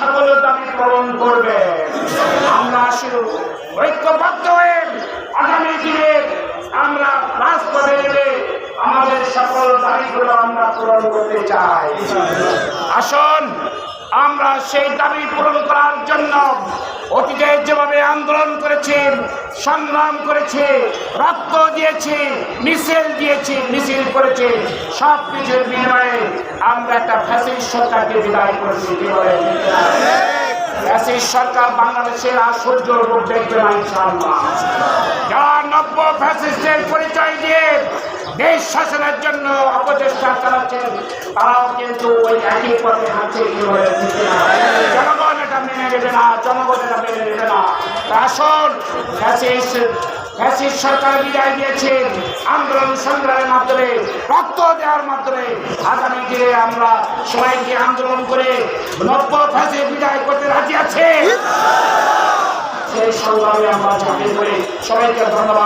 সকল দাবি পূরণ করবে। আমরা শুধু ঐক্যবদ্ধ হয়ে আগামী দিনে আমরা রাজপথে নেমে আমাদের সকল দাবিগুলো আমরা পূরণ করতে চাই। আসুন আমরা সেই দাবি পূরণ করার জন্য অতীতে যেভাবে আন্দোলন করেছি, সংগ্রাম করেছি, রক্ত দিয়েছি, মিছিল করেছি, সব কিছুর বিনিময়ে আমরা একটা ফ্যাসিস্ট সরকারকে বিদায় করেছি। ফ্যাসিস্ট সরকার বাংলাদেশের আর সূর্যর রূপ দেখবে না ইনশাআল্লাহ। যারা নব্য ফ্যাসিস্টের পরিচয় দিয়ে দেশ শাসনের জন্য অপচেষ্টা চালাচ্ছেন, তারাও কিন্তু ওই একই পথে হাঁটছে। জনগণ এটা মেনে নেবে না, জনগণ এটা মেনে নেবে না। আসুন ফ্যাসিস্ট সরকার বিদায় দিয়েছে আন্দোলন সংগ্রামের মাধ্যমে, রক্ত দেওয়ার মাধ্যমে। আগামী দিনে আমরা সবাইকে আন্দোলন করে নব্য ফ্যাসিস্ট বিদায় করতে রাজি আছে। সেই সংগ্রামে আমরা ঝাঁপিয়ে পড়ি। সবাইকে ধন্যবাদ।